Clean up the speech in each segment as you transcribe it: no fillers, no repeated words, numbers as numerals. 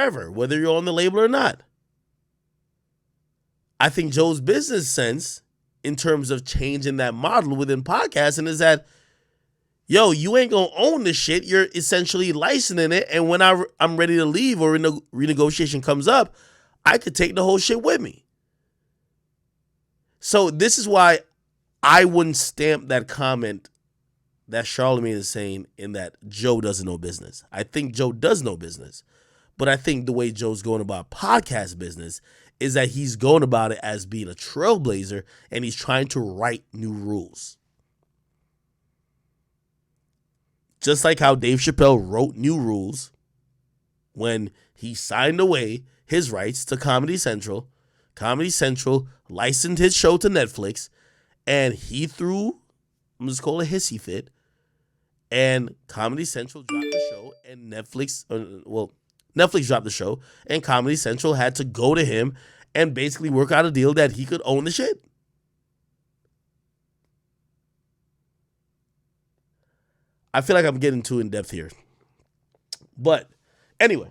forever, whether you're on the label or not. I think Joe's business sense in terms of changing that model within podcasting is that, yo, you ain't gonna own this shit. You're essentially licensing it, and when I'm ready to leave or renegotiation comes up, I could take the whole shit with me. So this is why I wouldn't stamp that comment that Charlamagne is saying in that Joe doesn't know business. I think Joe does know business, but I think the way Joe's going about podcast business is that he's going about it as being a trailblazer and he's trying to write new rules. Just like how Dave Chappelle wrote new rules when he signed away his rights to Comedy Central. Comedy Central licensed his show to Netflix, and he threw, I'm just call it a hissy fit, and Comedy Central dropped the show, and Netflix dropped the show, and Comedy Central had to go to him and basically work out a deal that he could own the shit. I feel like I'm getting too in depth here. But anyway,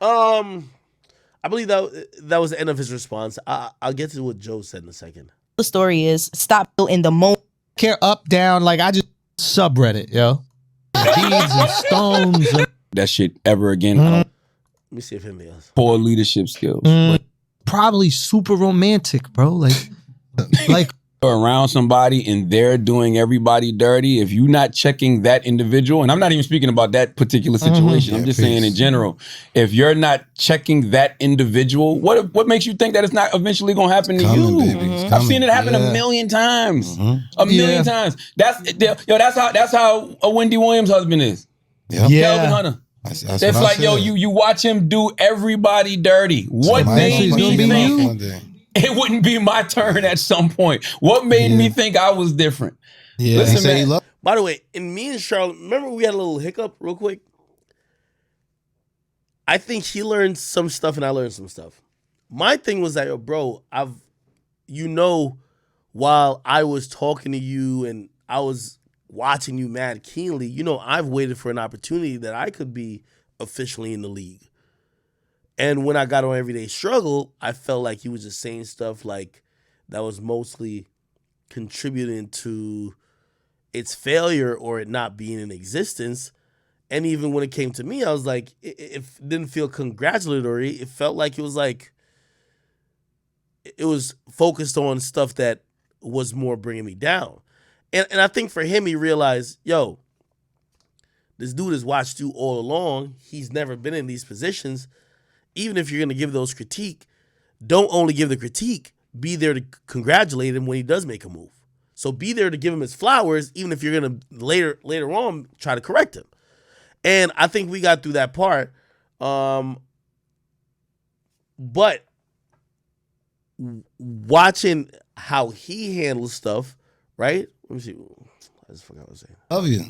I believe that was the end of his response. I'll get to what Joe said in a second. The story is stop in the moment. Care up, down, like I just subreddit, yo. Beads and stones. And that shit ever again. Let me see if anything else. Poor leadership skills. Probably super romantic, bro. Like around somebody and they're doing everybody dirty. If you're not checking that individual, and I'm not even speaking about that particular situation. I'm just saying in general, if you're not checking that individual, what makes you think that it's not eventually gonna happen to you? I've seen it happen a million times. A million times. That's how a Wendy Williams husband is. Kelvin Hunter. That's it's like, yo, you watch him do everybody dirty. What made me think it wouldn't be my turn at some point? What made me think I was different? Yeah. Listen, man. By the way, in me and Charlotte, remember we had a little hiccup real quick? I think he learned some stuff and I learned some stuff. My thing was that, yo, bro, while I was talking to you and I was watching you mad keenly, I've waited for an opportunity that I could be officially in the league. And when I got on Everyday Struggle, I felt like he was just saying stuff like that was mostly contributing to its failure or it not being in existence. And even when it came to me, I was like, it didn't feel congratulatory. It felt like it was focused on stuff that was more bringing me down. And I think for him, he realized, yo, this dude has watched you all along. He's never been in these positions. Even if you're going to give those critique, don't only give the critique, be there to congratulate him when he does make a move. So be there to give him his flowers, even if you're going to later on try to correct him. And I think we got through that part. But watching how he handles stuff, right? Let me see. I just forgot what I was saying. Love you.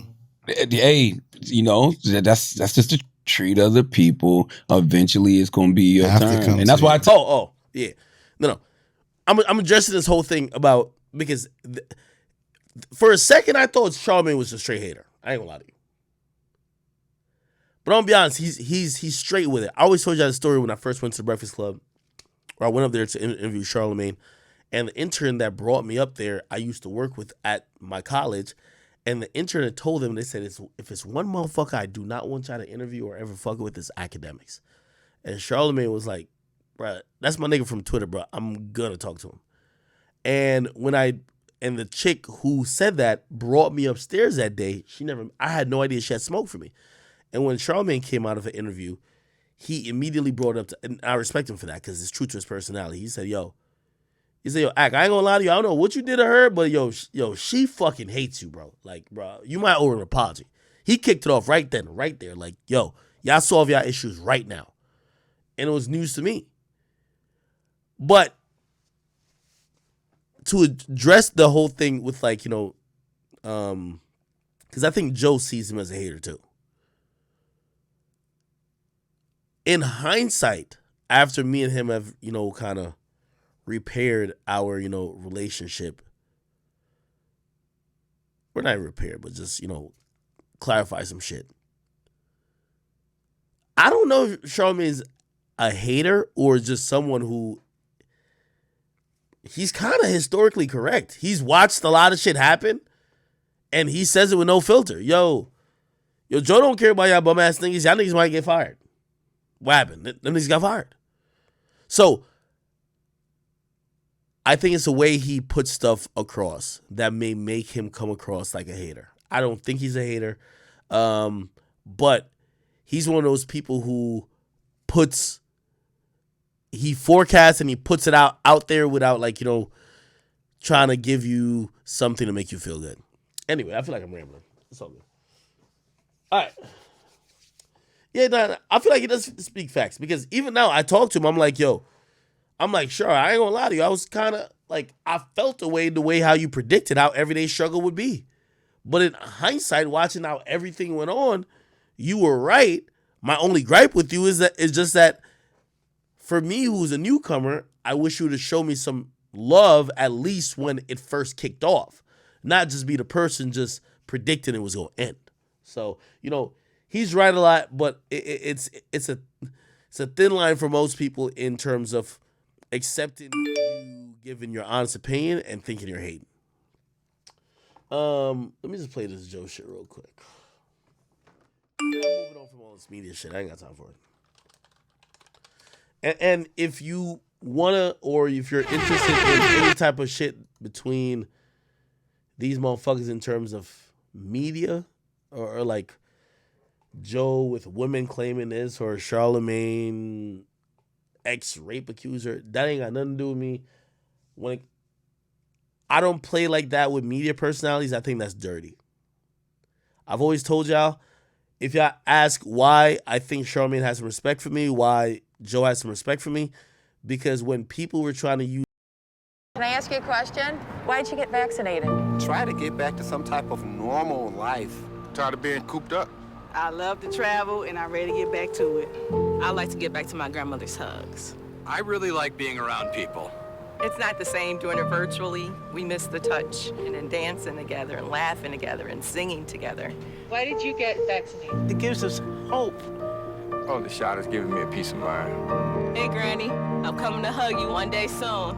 Hey, that's just the treat other people. Eventually, it's gonna be your turn, and that's why I yeah, no. I'm addressing this whole thing about because for a second I thought Charlamagne was a straight hater. I ain't gonna lie to you, but I'm gonna be honest. He's straight with it. I always told you that story when I first went to the Breakfast Club, where I went up there to interview Charlamagne, and the intern that brought me up there, I used to work with at my college. And the intern had told them, they said, if it's one motherfucker I do not want y'all to interview or ever fuck with, it's Akademiks. And Charlamagne was like, bro, that's my nigga from Twitter, bro. I'm gonna talk to him. And the chick who said that brought me upstairs that day. I had no idea she had smoke for me. And when Charlamagne came out of an interview, he immediately brought up, and I respect him for that because it's true to his personality. He said, yo, Ak, I ain't gonna lie to you. I don't know what you did to her, but yo, she fucking hates you, bro. Like, bro, you might owe her an apology. He kicked it off right then, right there. Like, yo, y'all solve y'all issues right now. And it was news to me. But to address the whole thing with because I think Joe sees him as a hater too. In hindsight, after me and him have, kind of repaired our, relationship. We're not repaired, but just, clarify some shit. I don't know if Charlamagne's a hater or just someone who he's kind of historically correct. He's watched a lot of shit happen, and he says it with no filter. Yo, Joe don't care about y'all bum ass niggas. Y'all niggas might get fired. What happened? Them niggas got fired. So I think it's the way he puts stuff across that may make him come across like a hater. I don't think he's a hater, but he's one of those people who he forecasts and he puts it out there without trying to give you something to make you feel good. Anyway, I feel like I'm rambling. It's all good. All right. Yeah, nah, I feel like he does speak facts because even now I talk to him, I'm like, sure, I ain't gonna lie to you. I was kind of like, I felt the way how you predicted how everyday struggle would be. But in hindsight, watching how everything went on, you were right. My only gripe with you is just that for me, who's a newcomer, I wish you would have shown me some love at least when it first kicked off. Not just be the person just predicting it was going to end. So, he's right a lot, but it's a thin line for most people in terms of accepting you giving your honest opinion and thinking you're hating. Let me just play this Joe shit real quick. I'm moving on from all this media shit. I ain't got time for it. And if you wanna, or if you're interested in any type of shit between these motherfuckers in terms of media, or like Joe with women claiming this, or Charlamagne ex-rape accuser, that ain't got nothing to do with me. I don't play like that with media personalities. I think that's dirty. I've always told y'all, if y'all ask why I think Charlamagne has some respect for me, why Joe has some respect for me, because when people were trying to use... Can I ask you a question? Why did you get vaccinated? Try to get back to some type of normal life. Tired of being cooped up? I love to travel, and I'm ready to get back to it. I like to get back to my grandmother's hugs. I really like being around people. It's not the same doing it virtually. We miss the touch and then dancing together and laughing together and singing together. Why did you get vaccinated? It gives us hope. Oh, the shot is giving me a peace of mind. Hey, Granny, I'm coming to hug you one day soon.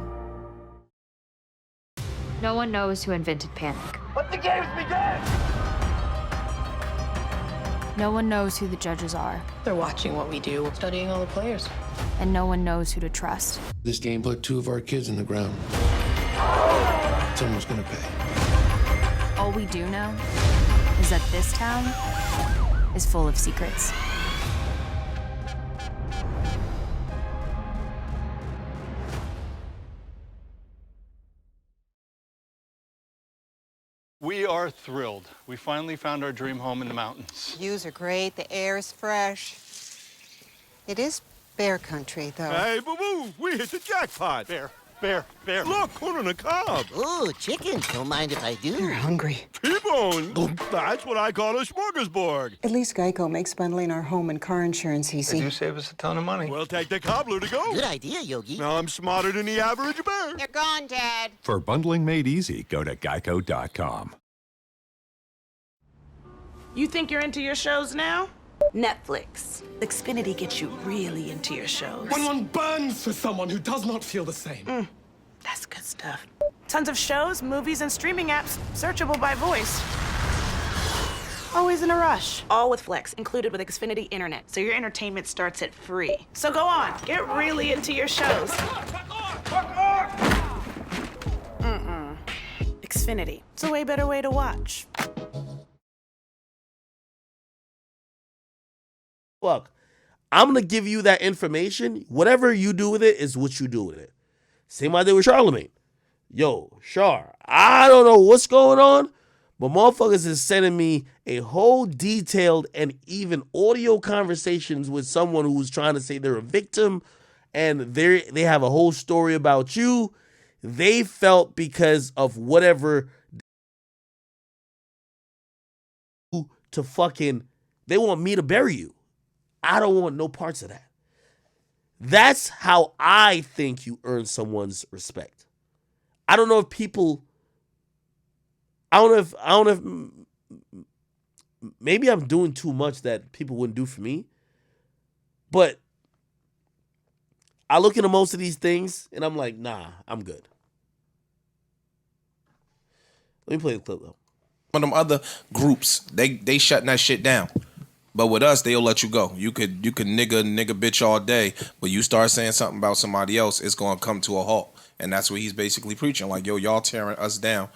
No one knows who invented panic. Let the games begin! No one knows who the judges are. They're watching what we do, studying all the players. And no one knows who to trust. This game put 2 of our kids in the ground. Someone's gonna pay. All we do know is that this town is full of secrets. We are thrilled. We finally found our dream home in the mountains. Views are great, the air is fresh. It is bear country, though. Hey, boo-boo, we hit the jackpot. Bear. Look, corn on the cob. Ooh, chicken. Don't mind if I do. You're hungry. T-bone. That's what I call a smorgasbord. At least Geico makes bundling our home and car insurance easy. They do save us a ton of money. We'll take the cobbler to go. Good idea, Yogi. Now I'm smarter than the average bear. They're gone, Dad. For bundling made easy, go to geico.com. You think you're into your shows now? Netflix. Xfinity gets you really into your shows. When one burns for someone who does not feel the same. That's good stuff. Tons of shows, movies, and streaming apps searchable by voice. Always in a rush. All with Flex, included with Xfinity Internet, so your entertainment starts at free. So go on, get really into your shows. Xfinity. It's a way better way to watch. Look, I'm going to give you that information. Whatever you do with it is what you do with it. Same idea with Charlamagne. Yo, Char, I don't know what's going on, but motherfuckers is sending me a whole detailed and even audio conversations with someone who's trying to say they're a victim, and they have a whole story about you. They felt because of whatever to fucking, they want me to bury you. I don't want no parts of that. That's how I think you earn someone's respect. I don't know if people, I don't know if maybe I'm doing too much that people wouldn't do for me, But I look into most of these things and I'm like, nah, I'm good. Let me play the clip though. Some of them other groups, they shutting that shit down. But with us, they'll let you go. You could nigga bitch all day, but you start saying something about somebody else, it's gonna come to a halt. And that's what he's basically preaching. Like, yo, y'all tearing us down.